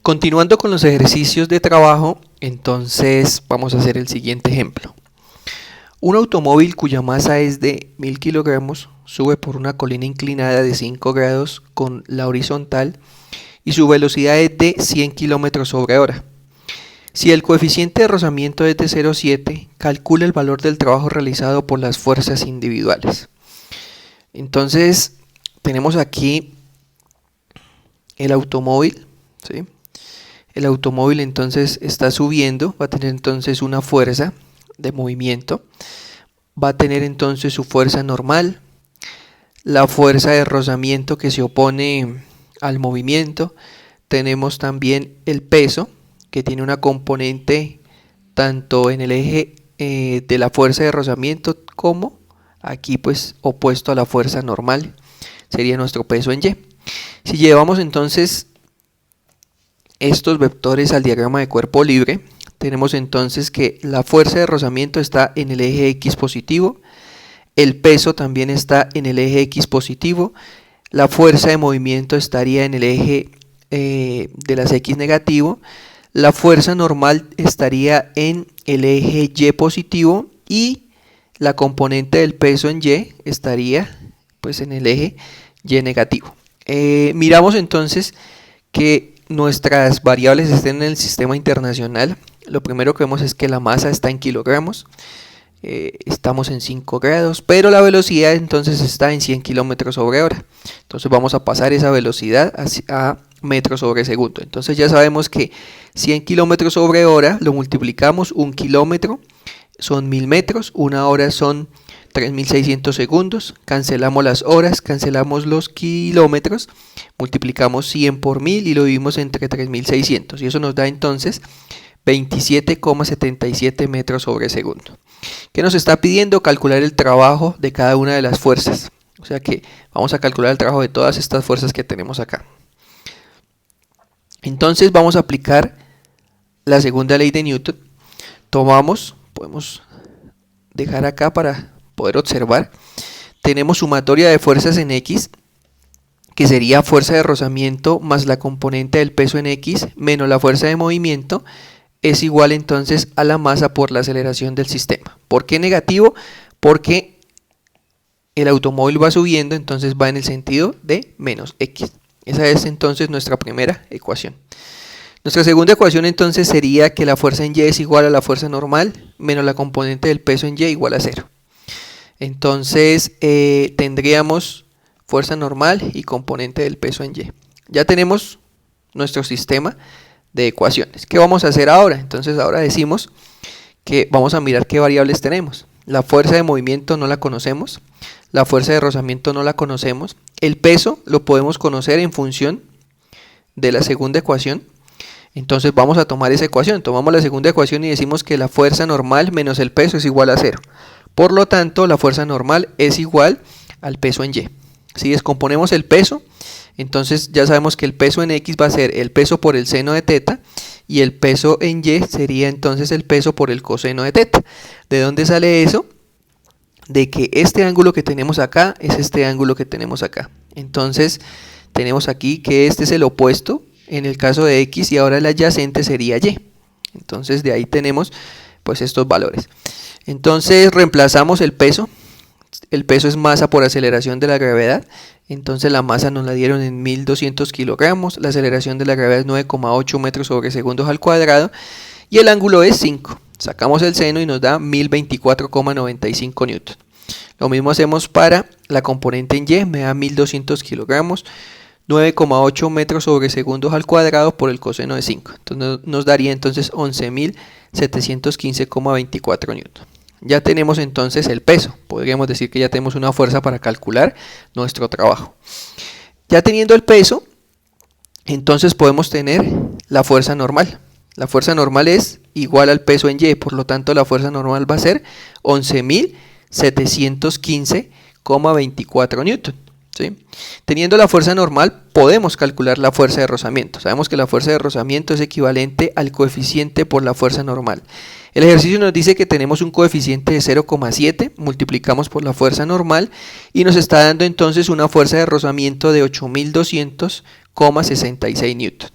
Continuando con los ejercicios de trabajo, entonces vamos a hacer el siguiente ejemplo. Un automóvil cuya masa es de 1000 kilogramos sube por una colina inclinada de 5 grados con la horizontal y su velocidad es de 100 kilómetros sobre hora. Si el coeficiente de rozamiento es de 0,7, calcula el valor del trabajo realizado por las fuerzas individuales. Entonces, tenemos aquí el automóvil, ¿sí? El automóvil entonces está subiendo, va a tener entonces una fuerza de movimiento, va a tener entonces su fuerza normal, la fuerza de rozamiento que se opone al movimiento, tenemos también el peso que tiene una componente tanto en el eje de la fuerza de rozamiento como aquí pues opuesto a la fuerza normal, sería nuestro peso en Y. Si llevamos entonces estos vectores al diagrama de cuerpo libre, tenemos entonces que la fuerza de rozamiento está en el eje X positivo, el peso también está en el eje X positivo, la fuerza de movimiento estaría en el eje de las X negativo, la fuerza normal estaría en el eje Y positivo y la componente del peso en Y estaría pues en el eje Y negativo. Miramos entonces que nuestras variables estén en el sistema internacional. Lo primero que vemos es que la masa está en kilogramos, estamos en 5 grados, pero la velocidad entonces está en 100 kilómetros sobre hora. Entonces vamos a pasar esa velocidad a metros sobre segundo. Entonces ya sabemos que 100 kilómetros sobre hora lo multiplicamos, un kilómetro son 1000 metros, una hora son 3600 segundos, cancelamos las horas, cancelamos los kilómetros, multiplicamos 100 por 1000 y lo dividimos entre 3600 y eso nos da entonces 27,77 metros sobre segundo. ¿Qué nos está pidiendo? Calcular el trabajo de cada una de las fuerzas. O sea que vamos a calcular el trabajo de todas estas fuerzas que tenemos acá. Entonces vamos a aplicar la segunda ley de Newton. Tomamos, podemos dejar acá para poder observar. Tenemos sumatoria de fuerzas en X, que sería fuerza de rozamiento más la componente del peso en X menos la fuerza de movimiento, es igual entonces a la masa por la aceleración del sistema. ¿Por qué negativo? Porque el automóvil va subiendo, entonces va en el sentido de menos X. Esa es entonces nuestra primera ecuación. Nuestra segunda ecuación entonces sería que la fuerza en Y es igual a la fuerza normal menos la componente del peso en Y igual a 0. Entonces tendríamos fuerza normal y componente del peso en Y. Ya tenemos nuestro sistema de ecuaciones. ¿Qué vamos a hacer ahora? Entonces ahora decimos que vamos a mirar qué variables tenemos. La fuerza de movimiento no la conocemos, la fuerza de rozamiento no la conocemos, el peso lo podemos conocer en función de la segunda ecuación. Entonces vamos a tomar esa ecuación, tomamos la segunda ecuación y decimos que la fuerza normal menos el peso es igual a 0. Por lo tanto, la fuerza normal es igual al peso en Y. Si descomponemos el peso, entonces ya sabemos que el peso en X va a ser el peso por el seno de teta y el peso en Y sería entonces el peso por el coseno de teta. ¿De dónde sale eso? De que este ángulo que tenemos acá es este ángulo que tenemos acá. Entonces tenemos aquí que este es el opuesto en el caso de X y ahora el adyacente sería Y. Entonces de ahí tenemos pues estos valores. Entonces reemplazamos el peso es masa por aceleración de la gravedad, entonces la masa nos la dieron en 1200 kilogramos, la aceleración de la gravedad es 9,8 metros sobre segundos al cuadrado y el ángulo es 5. Sacamos el seno y nos da 1024,95 newton. Lo mismo hacemos para la componente en Y, me da 1200 kilogramos, 9,8 metros sobre segundos al cuadrado por el coseno de 5. Entonces nos daría entonces 11.715,24 newton. Ya tenemos entonces el peso, podríamos decir que ya tenemos una fuerza para calcular nuestro trabajo. Ya teniendo el peso, entonces podemos tener la fuerza normal. La fuerza normal es igual al peso en Y, por lo tanto la fuerza normal va a ser 11.715,24 newton. ¿Sí? Teniendo la fuerza normal podemos calcular la fuerza de rozamiento. Sabemos que la fuerza de rozamiento es equivalente al coeficiente por la fuerza normal. El ejercicio nos dice que tenemos un coeficiente de 0,7, multiplicamos por la fuerza normal y nos está dando entonces una fuerza de rozamiento de 8200,66 newton.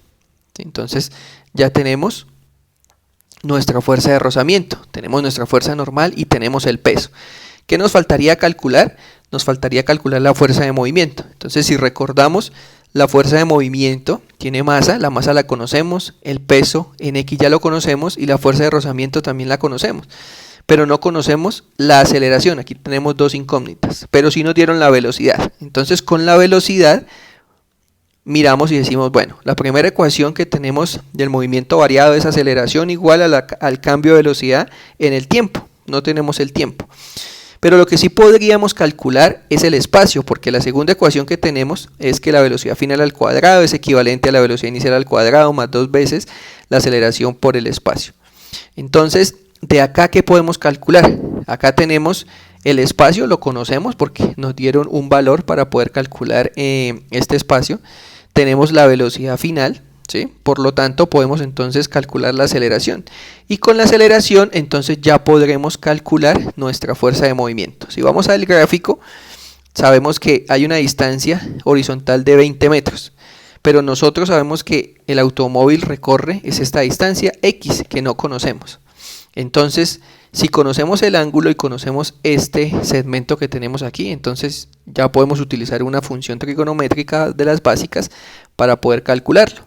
¿sí? Entonces ya tenemos nuestra fuerza de rozamiento, tenemos nuestra fuerza normal y tenemos el peso. ¿Qué nos faltaría calcular? Nos faltaría calcular la fuerza de movimiento. Entonces, si recordamos, la fuerza de movimiento tiene masa, la masa la conocemos, el peso en X ya lo conocemos y la fuerza de rozamiento también la conocemos. Pero no conocemos la aceleración, aquí tenemos dos incógnitas, pero sí nos dieron la velocidad. Entonces, con la velocidad miramos y decimos, bueno, la primera ecuación que tenemos del movimiento variado es aceleración igual al cambio de velocidad en el tiempo. No tenemos el tiempo. Pero lo que sí podríamos calcular es el espacio, porque la segunda ecuación que tenemos es que la velocidad final al cuadrado es equivalente a la velocidad inicial al cuadrado más 2 veces la aceleración por el espacio. Entonces, de acá, ¿qué podemos calcular? Acá tenemos el espacio, lo conocemos porque nos dieron un valor para poder calcular este espacio. Tenemos la velocidad final, ¿sí? Por lo tanto, podemos entonces calcular la aceleración. Y con la aceleración, entonces ya podremos calcular nuestra fuerza de movimiento. Si vamos al gráfico, sabemos que hay una distancia horizontal de 20 metros. Pero nosotros sabemos que el automóvil recorre es esta distancia X que no conocemos. Entonces, si conocemos el ángulo y conocemos este segmento que tenemos aquí, entonces ya podemos utilizar una función trigonométrica de las básicas para poder calcularlo.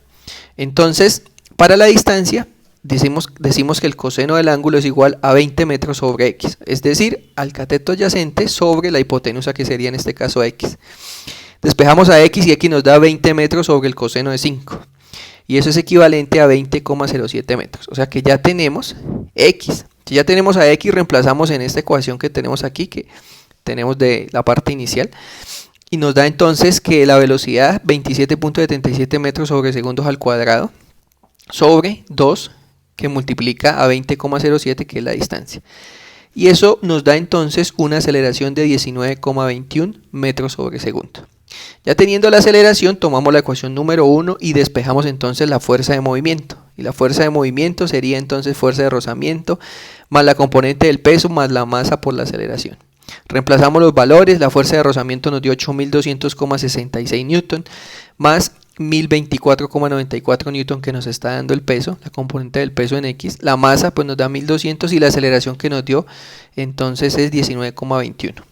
Entonces, para la distancia, decimos que el coseno del ángulo es igual a 20 metros sobre X, es decir, al cateto adyacente sobre la hipotenusa, que sería en este caso X. Despejamos a X y X nos da 20 metros sobre el coseno de 5. Y eso es equivalente a 20,07 metros. O sea que ya tenemos X. Si ya tenemos a X, reemplazamos en esta ecuación que tenemos aquí, que tenemos de la parte inicial. Y nos da entonces que la velocidad 27,77 metros sobre segundos al cuadrado sobre 2 que multiplica a 20,07 que es la distancia. Y eso nos da entonces una aceleración de 19,21 metros sobre segundo. Ya teniendo la aceleración, tomamos la ecuación número 1 y despejamos entonces la fuerza de movimiento. Y la fuerza de movimiento sería entonces fuerza de rozamiento más la componente del peso más la masa por la aceleración. Reemplazamos los valores, la fuerza de rozamiento nos dio 8.200,66 newton más 1024,94 newton que nos está dando el peso, la componente del peso en X. La masa pues nos da 1200 y la aceleración que nos dio entonces es 19,21.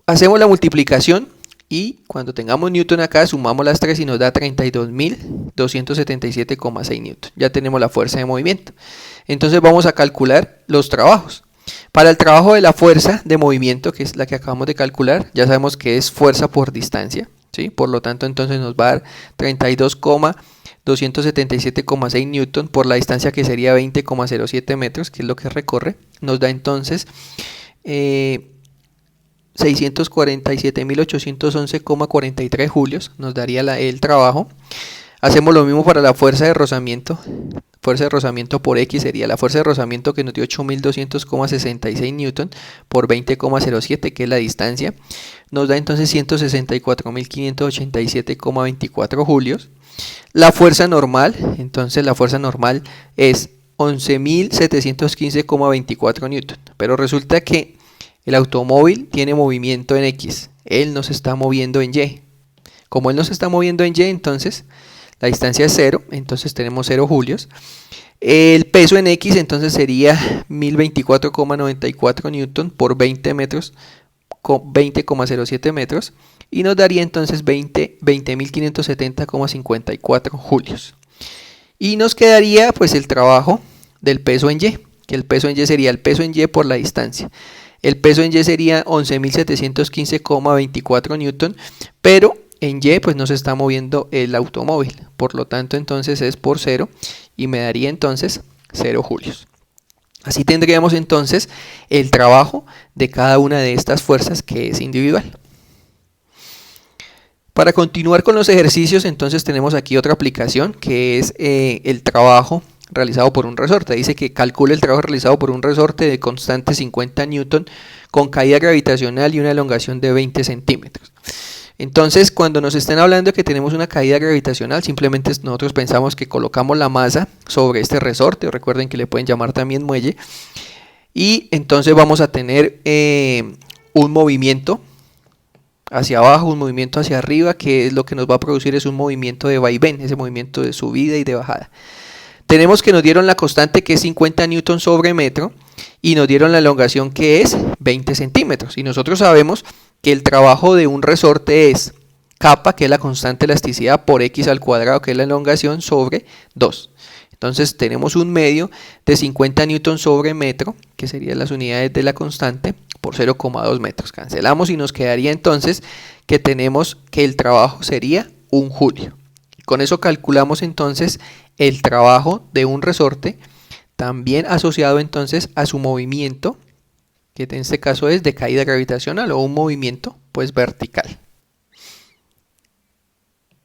Hacemos la multiplicación y cuando tengamos newton acá sumamos las 3 y nos da 32.277,6 newton. Ya tenemos la fuerza de movimiento. Entonces vamos a calcular los trabajos. Para el trabajo de la fuerza de movimiento, que es la que acabamos de calcular, ya sabemos que es fuerza por distancia, ¿sí? Por lo tanto entonces nos va a dar 32,277,6 newton por la distancia que sería 20,07 metros, que es lo que recorre. Nos da entonces 647.811,43 julios, nos daría el trabajo. Hacemos lo mismo para la fuerza de rozamiento. Fuerza de rozamiento por X sería la fuerza de rozamiento que nos dio 8.200,66 newton por 20,07 que es la distancia. Nos da entonces 164.587,24 julios. La fuerza normal, entonces la fuerza normal es 11.715,24 newton. Pero resulta que el automóvil tiene movimiento en X, él no se está moviendo en Y. Como él no se está moviendo en Y, entonces la distancia es 0, entonces tenemos 0 julios. El peso en X entonces sería 1024,94 newton por 20 metros, 20,07 metros, y nos daría entonces 20.570,54 julios. Y nos quedaría pues el trabajo del peso en Y, que el peso en Y sería el peso en Y por la distancia. El peso en Y sería 11.715,24 newton, pero en Y pues no se está moviendo el automóvil, por lo tanto entonces es por 0 y me daría entonces 0 julios. Así tendríamos entonces el trabajo de cada una de estas fuerzas que es individual. Para continuar con los ejercicios, entonces tenemos aquí otra aplicación que es el trabajo realizado por un resorte. Dice que calcule el trabajo realizado por un resorte de constante 50 newton con caída gravitacional y una elongación de 20 centímetros. Entonces, cuando nos estén hablando de que tenemos una caída gravitacional, simplemente nosotros pensamos que colocamos la masa sobre este resorte, recuerden que le pueden llamar también muelle, y entonces vamos a tener un movimiento hacia abajo, un movimiento hacia arriba, que es lo que nos va a producir es un movimiento de vaivén, ese movimiento de subida y de bajada. Tenemos que nos dieron la constante que es 50 newton sobre metro y nos dieron la elongación que es 20 centímetros. Y nosotros sabemos que el trabajo de un resorte es kappa, que es la constante de elasticidad, por x al cuadrado, que es la elongación, sobre 2. Entonces tenemos un medio de 50 newton sobre metro, que serían las unidades de la constante, por 0,2 metros. Cancelamos y nos quedaría entonces que tenemos que el trabajo sería 1 julio. Y con eso calculamos entonces el trabajo de un resorte, también asociado entonces a su movimiento, que en este caso es de caída gravitacional o un movimiento pues vertical.